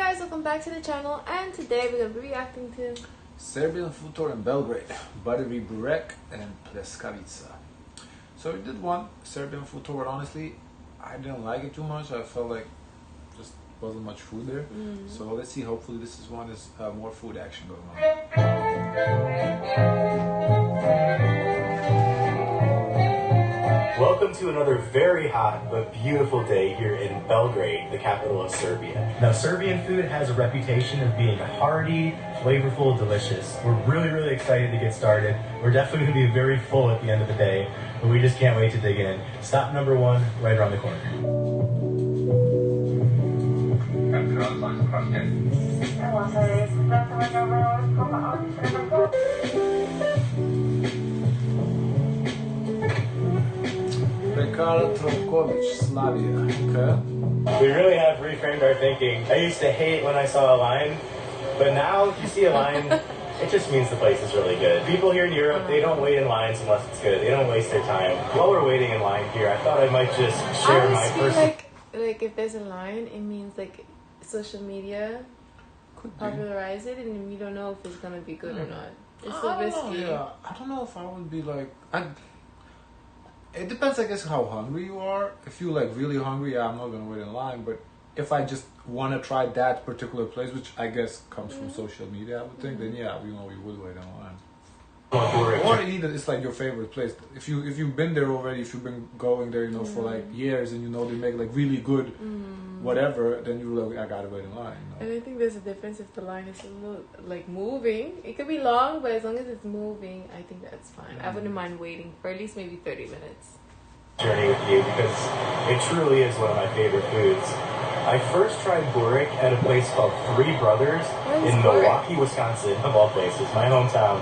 guys, welcome back to the channel, and today we're going to be reacting to Serbian Food Tour in Belgrade, Buttery Burek and Pljeskavica. So we did one Serbian Food Tour, but honestly, I didn't like it too much. I felt like just wasn't much food there. So let's see, hopefully this is one is more food action going on. Welcome to another very hot but beautiful day here in Belgrade, the capital of Serbia. Now, Serbian food has a reputation of being hearty, flavorful, delicious. We're really excited to get started. We're definitely going to be very full at the end of the day, but we just can't wait to dig in. Stop number one, right around the corner. Slavia. Okay. We really have reframed our thinking. I used to hate when I saw a line, but now if you see a line, it just means the place is really good. People here in Europe, they don't wait in lines unless it's good. They don't waste their time. While we're waiting in line here, I thought I might just share my personal... like if there's a line, it means like social media popularize it, and you don't know if it's gonna be good or not. It's so risky. Yeah, I don't know if I would be like... It depends, I guess, how hungry you are. If you're like really hungry, yeah, I'm not gonna wait in line. But if I just want to try that particular place, which I guess comes from social media, I would think, then yeah, we would wait in line. Or either it's like your favorite place. If you've been there already, if you've been going there, for like years, and they make like really good whatever, then you're like, I gotta wait in line. And I think there's a difference if the line is a little like moving. It could be long, but as long as it's moving, I think that's fine. I wouldn't mind waiting for at least maybe 30 minutes. Journey with you, because it truly is one of my favorite foods. I first tried burek at a place called Three Brothers in Milwaukee, Wisconsin, of all places, my hometown.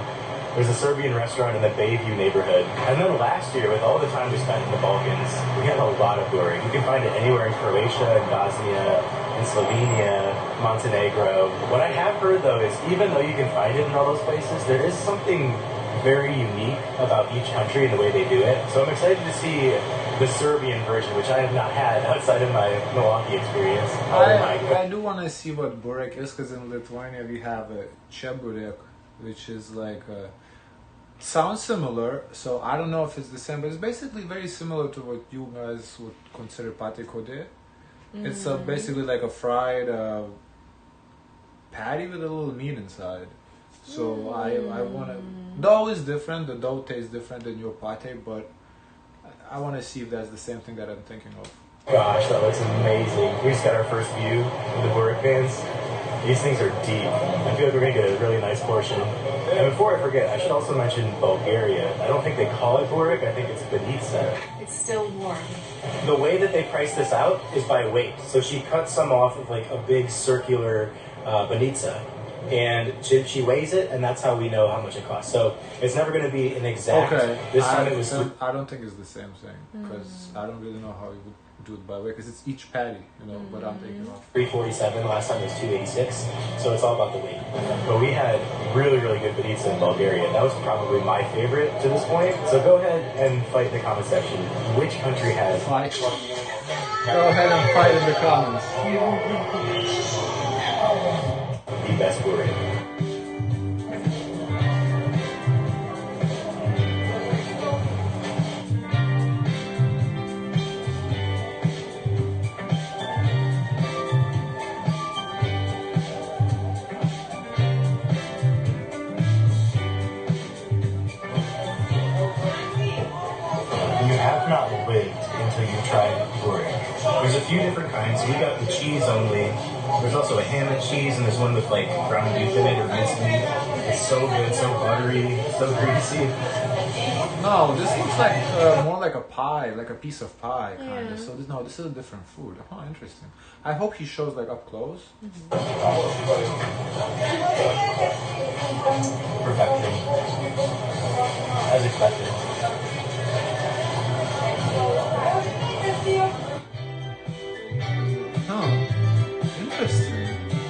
There's a Serbian restaurant in the Bayview neighborhood. And then last year, with all the time we spent in the Balkans, we had a lot of burek. You can find it anywhere in Croatia, in Bosnia, in Slovenia, Montenegro. What I have heard, though, is even though you can find it in all those places, there is something very unique about each country and the way they do it. So I'm excited to see the Serbian version, which I have not had outside of my Milwaukee experience. I do want to see what burek is, because in Lithuania we have a cheburek, which is like sounds similar, so I don't know if it's the same, but it's basically very similar to what you guys would consider pate kode. It's basically like a fried patty with a little meat inside. So I want to... Dough is different, the dough tastes different than your pate, but I want to see if that's the same thing that I'm thinking of. Gosh, that looks amazing. We just got our first view of the burek pans. These things are deep. I feel like we're going to get a really nice portion. And before I forget, I should also mention Bulgaria. I don't think they call it burek, I think it's banitsa. It's still warm. The way that they price this out is by weight. So she cuts some off of like a big circular banitsa. And she weighs it, and that's how we know how much it costs. So it's never going to be an exact... Okay. This time it was... I don't think it's the same thing, because I don't really know how you would do it by weight, because it's each patty, but I'm thinking of... 347, last time it was 286, so it's all about the weight. But we had really good banitsa in Bulgaria. That was probably my favorite to this point. So go ahead and fight in the comment section. Which country has... Fight. Go ahead and fight in the comments. The best burek. You have not lived until you tried burek. There's a few different kinds. We got the cheese only. There's also a ham and cheese, and there's one with like ground beef in it or minced meat. It's so good, so buttery, so greasy. No, this looks like more like a pie, like a piece of pie, kind of. So this is a different food. Oh, interesting. I hope he shows like up close. Perfection. As expected. Interesting.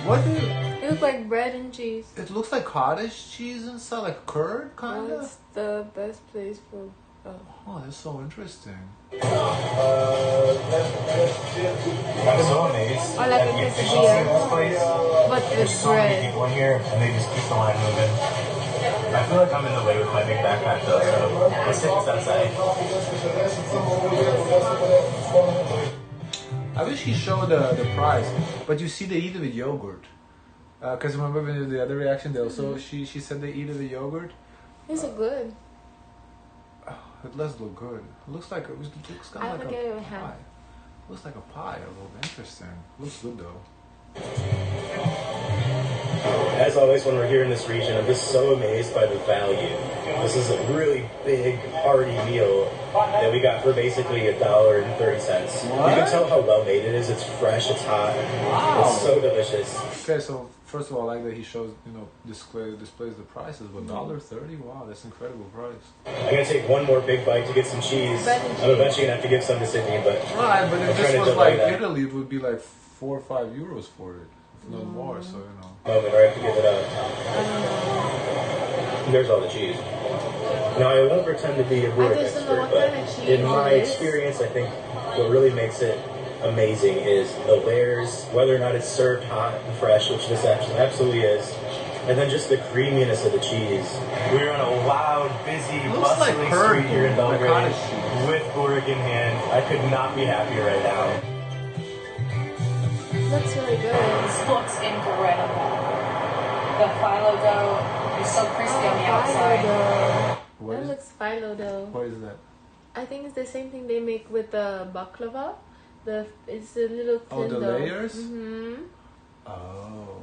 What do you... It looks like bread and cheese. It looks like cottage cheese inside, like curd, kind of. It's the best place for Oh, that's so interesting. I'm so amazed I like at it the because efficiency of this here. place. But There's with so many bread. people in here, and they just keep the line moving. I feel like I'm in the way with my big backpack though, so let's take this outside. I wish he showed the price, but you see they eat it with yogurt. Because remember when we did the other reaction, they also she said they eat it with yogurt. These are good. It does look good. It looks like it looks kind of like a pie. Looks like a pie a little bit. Interesting. Looks good though. As always, when we're here in this region, I'm just so amazed by the value. This is a really big, hearty meal that we got for basically $1.30. You can tell how well made it is. It's fresh, it's hot. Wow. It's so delicious. Okay, so first of all, I like that he shows, displays the prices, but $1.30, wow, that's an incredible price. I'm gonna take one more big bite to get some cheese. I'm eventually gonna have to give some to Sydney, but Right, but if I'm trying this to was delay like that. Italy, it would be like 4 or 5 euros for it, if not more. So Moment where I have to give it up. There's all the cheese. Now, I won't pretend to be a Burek expert, but in my experience, I think what really makes it amazing is the layers, whether or not it's served hot and fresh, which this absolutely is, and then just the creaminess of the cheese. We're on a loud, busy, bustling street here in Belgrade with Burek in hand. I could not be happier right now. Looks really good. This looks incredible. The phyllo dough is so crispy on the outside. what That is, looks phyllo dough. what is that? I think it's the same thing they make with the baklava. It's a little thin Oh, the dough. layers? Mm-hmm. Oh.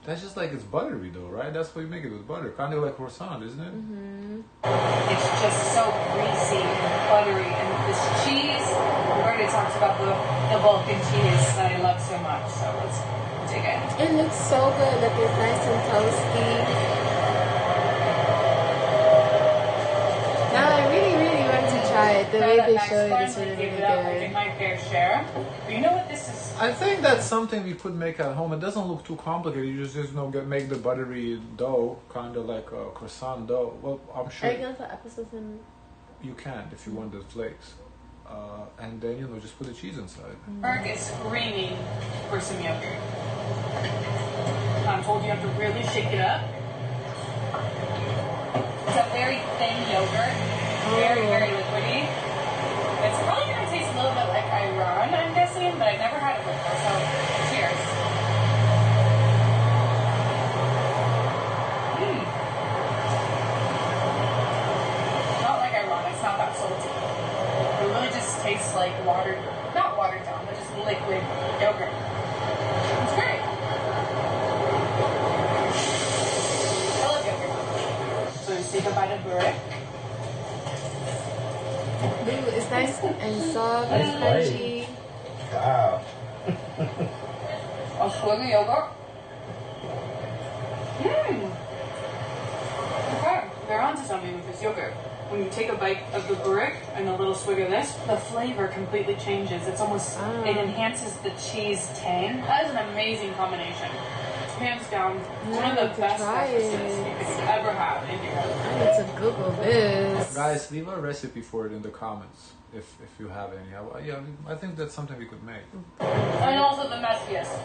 That's just like it's buttery though, right? That's what you make it with butter. Kind of like croissant, isn't it? Mm-hmm. It's just so greasy and buttery. And this cheese, we already talked about the Balkan cheese that I love so much. So let's dig in. It looks so good. Like it's nice and toasty. Now I really, really want to try it. The way they show it is really, really I good. did my fair share. But you know what this is? I think that's something we could make at home. It doesn't look too complicated. You just make the buttery dough, kind of like a croissant dough. Well, I'm sure Are you gonna put applesauce in? you can if you want the flakes. And then, just put the cheese inside. Burek is screaming for some yogurt. I'm told you have to really shake it up. It's a very thin yogurt, very, very liquidy. It's probably going to taste a little bit like Iran, I'm guessing, but I've never had it before, so cheers. Not like Iran, it's not that salty. It really just tastes like not watered down, but just liquid yogurt. It's great. I love yogurt. So let's take a bite of Burek. Ooh, it's nice and soft and Nice bite. crunchy. Wow. A swig of yogurt. Okay, they're onto something with this yogurt. When you take a bite of the Burek and a little swig of this, the flavor completely changes. It's almost, it enhances the cheese tang. That is an amazing combination. Hands down, one of the best breakfasts you could ever have in Europe. I need to Google this. Guys, leave a recipe for it in the comments if you have any. I think that's something we could make. And also the messiest.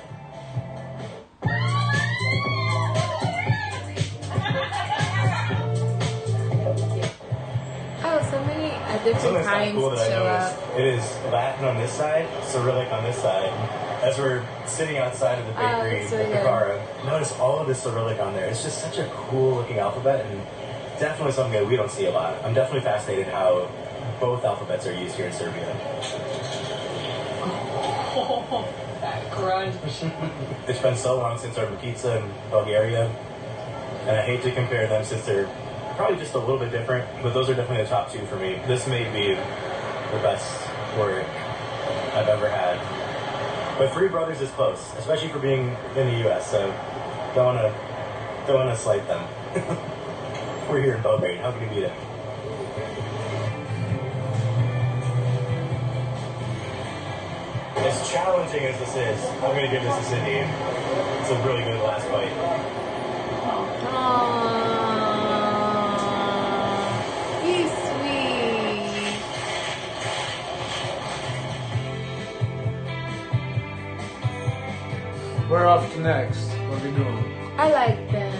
Oh, so many different Something that's kinds cool that I show noticed. up. It is Latin on this side, Cyrillic on this side. As we're sitting outside of the bakery so at yeah. Pekara, notice all of this Cyrillic on there. It's just such a cool looking alphabet and definitely something that we don't see a lot. I'm definitely fascinated how both alphabets are used here in Serbia. Oh, that crunch. It's been so long since our pizza in Bulgaria, and I hate to compare them since they're probably just a little bit different, but those are definitely the top two for me. This may be the best Burek I've ever had. But Three Brothers is close, especially for being in the U.S., so don't wanna slight them. We're here in Belgrade, how can you beat it? As challenging as this is, I'm gonna give this to Sydney. It's a really good last bite. Aww, he's sweet. We're off to next. What are we doing? I like them.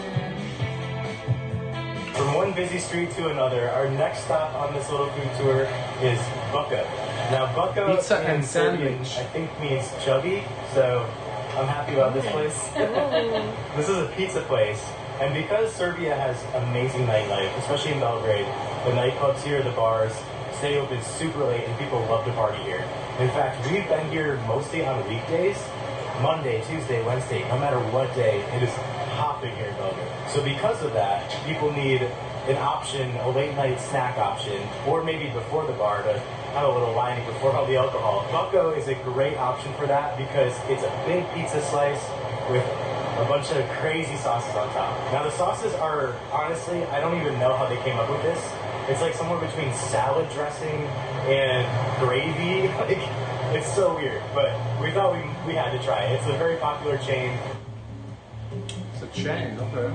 From one busy street to another, our next stop on this little food tour is Bucko. Now, Bucko Pizza and in Serbian, sandwich. I think means chubby, so I'm happy about this place. This is a pizza place, and because Serbia has amazing nightlife, especially in Belgrade, the nightclubs here, the bars, stay open super late, and people love to party here. In fact, we've been here mostly on weekdays, Monday, Tuesday, Wednesday, no matter what day, it is hopping here in Belgrade. So because of that, people need an option, a late night snack option, or maybe before the bar to have a little lining before all the alcohol. Bucko is a great option for that because it's a big pizza slice with a bunch of crazy sauces on top. Now the sauces are, honestly, I don't even know how they came up with this. It's like somewhere between salad dressing and gravy. Like, it's so weird, but we thought we had to try it. It's a very popular chain. It's a chain, okay.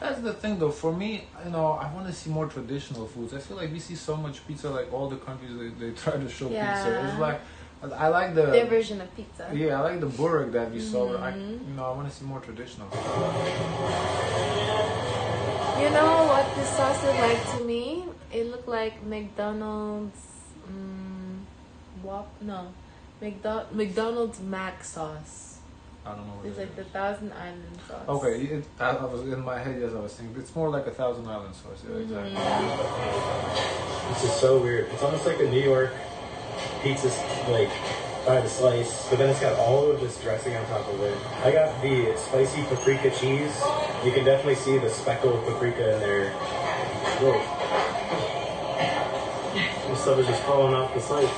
That's the thing though, for me, you know, I want to see more traditional foods. I feel like we see so much pizza, like all the countries, they try to show pizza. It's like, I like their version of pizza. Yeah, I like the burek that we saw, but I want to see more traditional. You know what this sauce looked like to me? It looked like McDonald's, McDonald's Mac sauce. I don't know what It's it like the is. Thousand Island sauce. Okay, I was in my head, yes, I was thinking, it's more like a Thousand Island sauce, yeah, exactly. This is so weird. It's almost like a New York pizza, like by the slice, but then it's got all of this dressing on top of it. I got the spicy paprika cheese. You can definitely see the speckle of paprika in there. Whoa. This stuff is just falling off the slice.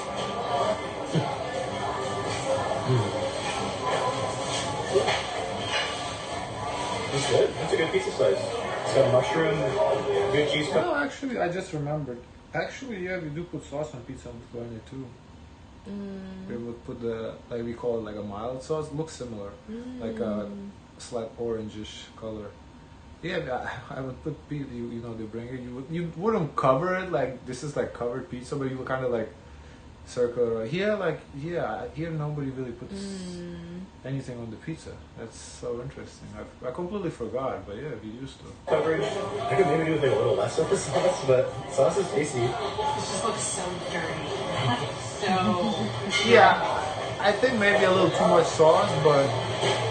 That's good. That's a good pizza slice. It's got mushroom, good cheese cut. No, actually, I just remembered. Actually, yeah, we do put sauce on pizza on it too. We would put like we call it like a mild sauce. Looks similar, like a slight orangish color. Yeah, I would put pizza. You know, they bring it. You wouldn't cover it like this is like covered pizza, but you would kind of like circular. Here nobody really puts anything on the pizza. That's so interesting. I completely forgot, but yeah, we used to. Coverage. I could maybe do with like a little less of the sauce, but sauce is tasty. This just looks so dirty. So Yeah, I think maybe a little too much sauce, but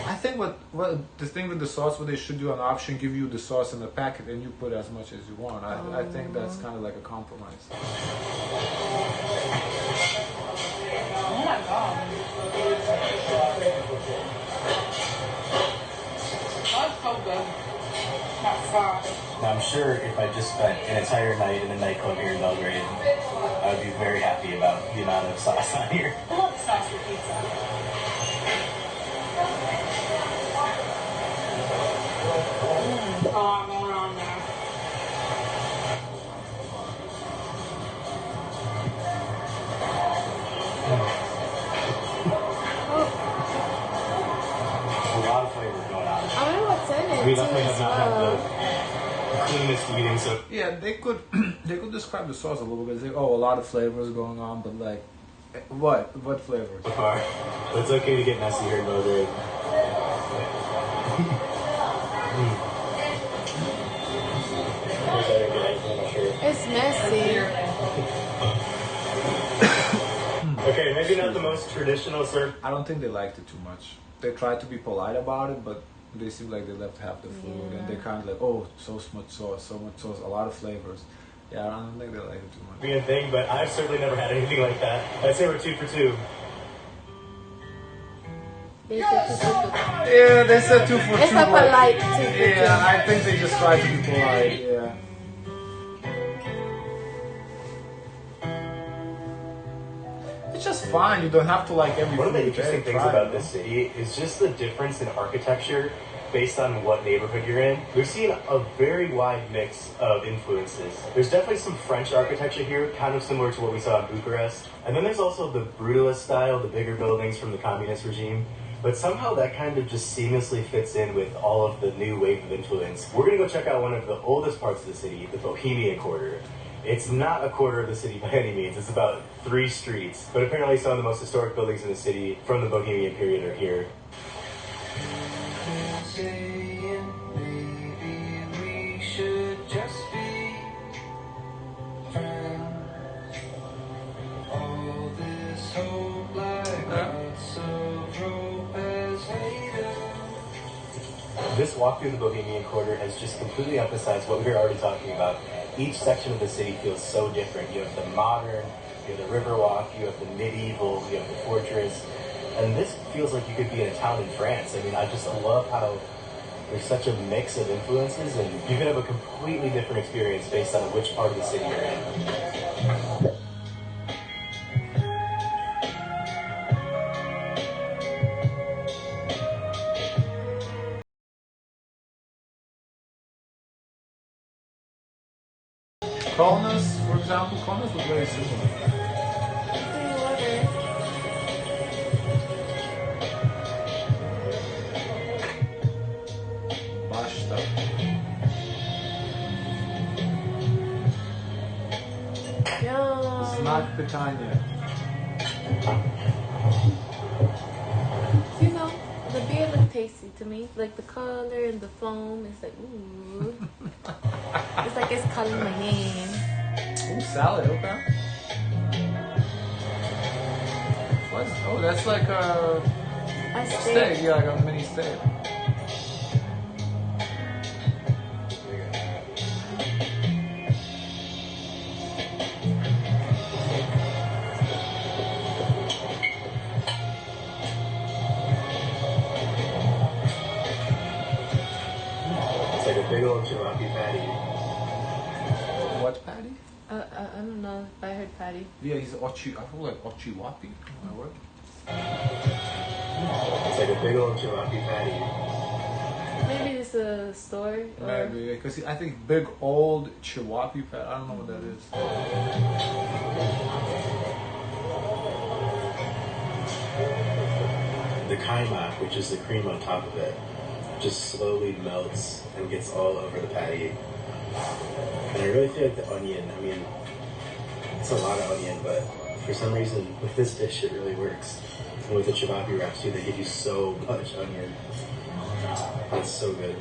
I think what the thing with the sauce, what they should do an option, give you the sauce in the packet and you put as much as you want. I think that's kind of like a compromise. oh my god. That's so good. That sauce. Now, I'm sure if I just spent an entire night in a nightclub here in Belgrade, I would be very happy about the amount of sauce on here. I love sauce with pizza. A lot going on there. A lot of flavor going on. I wonder what's in it. We too, definitely as have not had well. the cleanest eating, so Yeah, they could describe the sauce a little bit. Say, oh, a lot of flavors going on, but like, what flavors? far. But it's okay to get messy here in Belgrade. It's messy. Okay, maybe not the most traditional serve. I don't think they liked it too much. They tried to be polite about it, but they seem like they left half the food, and they kind of like, oh, so much sauce, a lot of flavors. Yeah, I don't think they like it too much. Being a thing, but I've certainly never had anything like that. I'd say we're 2 for 2. Yeah, they said 2 for 2. It's a polite 2 for 2. Yeah, I think they just tried to be polite. Yeah. It's just fine. You don't have to like every One of the food. interesting things about this city is just the difference in architecture based on what neighborhood you're in. We've seen a very wide mix of influences. There's definitely some French architecture here, kind of similar to what we saw in Bucharest. And then there's also the brutalist style, the bigger buildings from the communist regime. but somehow that kind of just seamlessly fits in with all of the new wave of influence. We're gonna go check out one of the oldest parts of the city, the Bohemian Quarter. It's not a quarter of the city by any means, it's about 3 streets, but apparently some of the most historic buildings in the city from the Bohemian period are here. This walk through the Bohemian Quarter has just completely emphasized what we were already talking about. Each section of the city feels so different. You have the modern, you have the Riverwalk, you have the medieval, you have the fortress, and this feels like you could be in a town in France. I mean, I just love how there's such a mix of influences, and you can have a completely different experience based on which part of the city you're in. Kaunas, for example, Kaunas was very similar. Bashta. Yum. Znak pitanja. You know, the beer looked tasty to me. Like the color and the foam. It's like, ooh. It's like it's calling my name. Oh, salad, okay. Oh, that's like a steak. Yeah, like a mini steak. It's like a big old jalopy patty. What patty? I don't know if I heard patty. Yeah, he's ochi. I feel like ochiwapi. My word. It's like a big old jalopy patty. Maybe it's a store. Or... Maybe, because I think big old chihuahua patty. I don't know what that is. The kaima, which is the cream on top of it, just slowly melts and gets all over the patty. And I really feel like the onion, I mean, it's a lot of onion, but for some reason with this dish it really works. And with the chivapi wraps too, they give you so much onion. It's so good.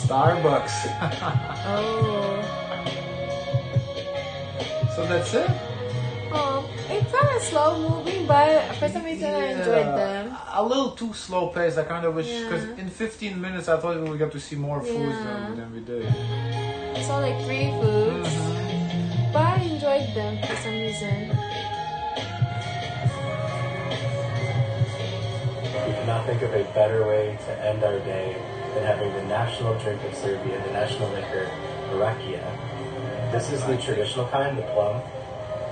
Starbucks. Oh. So that's it? Oh, it's kind of slow moving, but for some reason I enjoyed them. A little too slow paced. I kind of wish, because in 15 minutes I thought we would get to see more foods than we did. I saw like 3 foods, but I enjoyed them for some reason. We cannot think of a better way to end our day than having the national drink of Serbia, the national liquor, rakija. This is the traditional kind, the plum.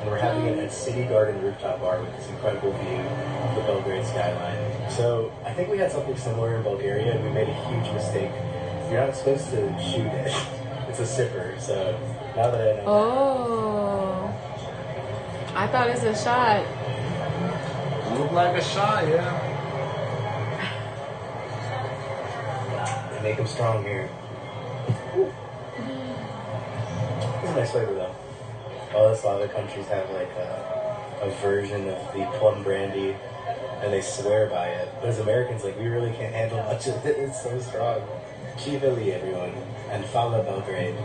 And we're having it at City Garden Rooftop Bar with this incredible view of the Belgrade skyline. So I think we had something similar in Bulgaria, and we made a huge mistake. You're not supposed to shoot it. It's a sipper, so now that I know Oh. I thought it was a shot. Look like a shot, yeah. they make them strong here. It's a nice flavor though. All the Slavic countries have like a version of the plum brandy, and they swear by it. But as Americans, like, we really can't handle much of it. It's so strong. Chivali, everyone, and Fala Belgrade.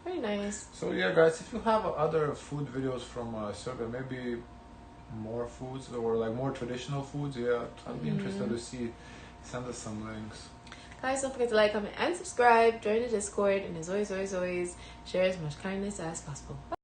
Very nice. So yeah, guys, if you have other food videos from Serbia, maybe more foods or like more traditional foods, yeah, I'd be interested to see. Send us some links. Guys, don't forget to like, comment, and subscribe. Join the Discord, and as always, share as much kindness as possible. Bye.